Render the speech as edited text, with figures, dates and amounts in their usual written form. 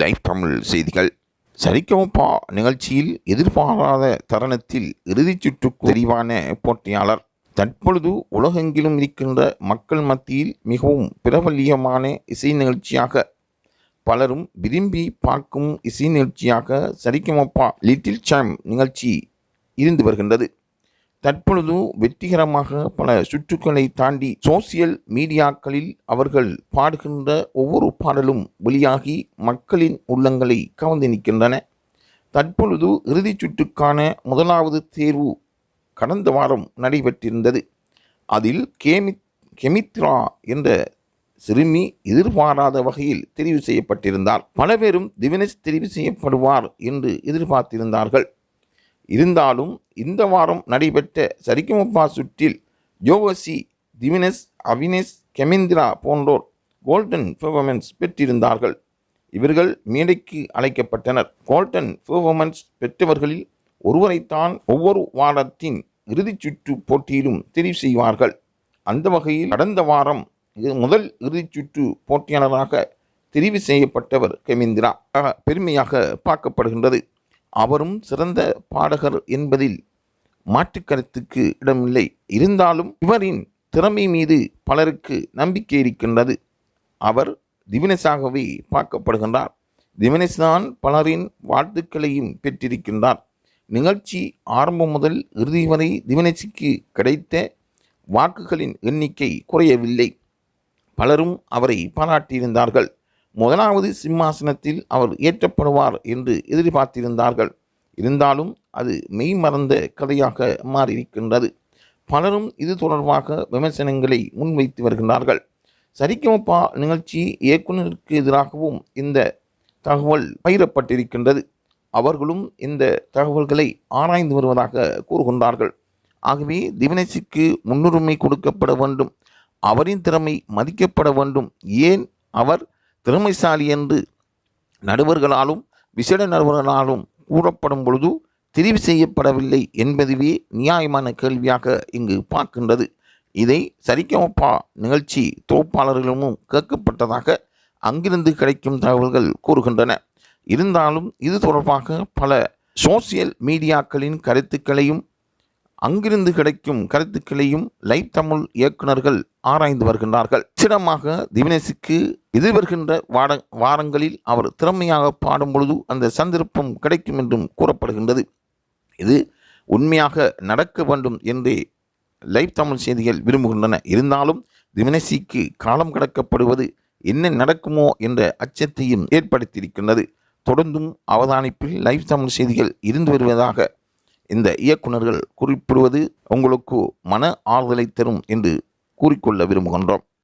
Live Tamil செய்திகள். சரிகமபா நிகழ்ச்சியில் எதிர்பாராத தருணத்தில் இறுதிச் சுற்றுக்கு தெரிவான போட்டியாளர். தற்பொழுது உலகெங்கிலும் இருக்கின்ற மக்கள் மத்தியில் மிகவும் பிரபல்யமான இசை நிகழ்ச்சியாக, பலரும் விரும்பி பார்க்கும் இசை நிகழ்ச்சியாக சரிகமபா லிட்டில் சாம் நிகழ்ச்சி இருந்து வருகின்றது. தற்பொழுது வெற்றிகரமாக பல சுற்றுக்களை தாண்டி சோசியல் மீடியாக்களில் அவர்கள் பாடுகின்ற ஒவ்வொரு பாடலும் வெளியாகி மக்களின் உள்ளங்களை கவர்ந்து நிற்கின்றன. தற்பொழுது இறுதிச் சுற்றுக்கான முதலாவது தேர்வு கடந்த வாரம் நடைபெற்றிருந்தது. அதில் கெமித்ரா என்ற சிறுமி எதிர்பாராத வகையில் தெரிவு செய்யப்பட்டிருந்தார். பல பேரும் திவினேஷ் தெரிவு செய்யப்படுவார் என்று எதிர்பார்த்திருந்தார்கள். இருந்தாலும் இந்த வாரம் நடைபெற்ற சரிகமபா சுற்றில் ஜோவசி, திவினேஷ், அவினேஷ், கெமிந்திரா போன்றோர் கோல்டன் பெர்ஃபார்மன்ஸ் பெற்றிருந்தார்கள். இவர்கள் மேடைக்கு அழைக்கப்பட்டனர். கோல்டன் பெர்ஃபார்மன்ஸ் பெற்றவர்களில் ஒருவரைத்தான் ஒவ்வொரு வாரத்தின் இறுதிச் சுற்று போட்டியிலும் தெரிவு செய்வார்கள். அந்த வகையில் கடந்த வாரம் முதல் இறுதிச் சுற்று போட்டியாளராக தெரிவு செய்யப்பட்டவர் கெமிந்திரா பெருமையாக பார்க்கப்படுகின்றது. அவரும் சிறந்த பாடகர் என்பதில் மாற்றுக்கருத்துக்கு இடமில்லை. இருந்தாலும் இவரின் திறமை மீது பலருக்கு நம்பிக்கை இருக்கின்றது. அவர் திவினேஷாகவே பார்க்கப்படுகின்றார். திவினேஷ் தான் பலரின் வாழ்த்துக்களையும் பெற்றிருக்கின்றார். நிகழ்ச்சி ஆரம்பம் முதல் இறுதி வரை திவினேஷுக்கு கிடைத்த வாக்குகளின் எண்ணிக்கை குறையவில்லை. பலரும் அவரை பாராட்டியிருந்தார்கள். முதலாவது சிம்மாசனத்தில் அவர் ஏற்றப்படுவார் என்று எதிர்பார்த்திருந்தார்கள். இருந்தாலும் அது மெய்மறந்த கதையாக மாறியிருக்கின்றது. பலரும் இது தொடர்பாக விமர்சனங்களை முன்வைத்து வருகின்றார்கள். சரிகமபா நிகழ்ச்சி இயக்குநருக்கு எதிராகவும் இந்த தகவல் பகிரப்பட்டிருக்கின்றது. அவர்களும் இந்த தகவல்களை ஆராய்ந்து வருவதாக கூறுகின்றார்கள். ஆகவே திவினேஷுக்கு முன்னுரிமை கொடுக்கப்பட வேண்டும். அவரின் திறமை மதிக்கப்பட வேண்டும். ஏன் அவர் திறமைசாலி என்று நடுவர்களாலும் விசேட நடுவர்களாலும் கூறப்படும் பொழுது தெரிவு செய்யப்படவில்லை என்பதுவே நியாயமான கேள்வியாக இங்கு பார்க்கின்றது. இதை சரிகமபா நிகழ்ச்சி தொகுப்பாளர்களும் கேட்கப்பட்டதாக அங்கிருந்து கிடைக்கும் தகவல்கள் கூறுகின்றன. இருந்தாலும் இது தொடர்பாக பல சோசியல் மீடியாக்களின் கருத்துக்களையும் அங்கிருந்து கிடைக்கும் கருத்துக்களையும் லைவ் தமிழ் இயக்குநர்கள் ஆராய்ந்து வருகின்றார்கள். நிச்சயமாக திவினேஷுக்கு எதிர்வருகின்ற வாரங்களில் அவர் திறமையாக பாடும் பொழுது அந்த சந்தர்ப்பம் கிடைக்கும் என்றும் கூறப்படுகின்றது. இது உண்மையாக நடக்க வேண்டும் என்றே லைவ் தமிழ் செய்திகள் விரும்புகின்றன. இருந்தாலும் திவினேஷுக்கு காலம் கடக்கப்படுவது என்ன நடக்குமோ என்ற அச்சத்தையும் ஏற்படுத்தியிருக்கின்றது. தொடர்ந்தும் அவதானிப்பில் லைவ் தமிழ் செய்திகள் இருந்து வருவதாக இந்த இயக்குநர்கள் குறிப்பிடுவது உங்களுக்கு மன ஆறுதலை தரும் என்று கூறிக்கொள்ள விரும்புகின்றோம்.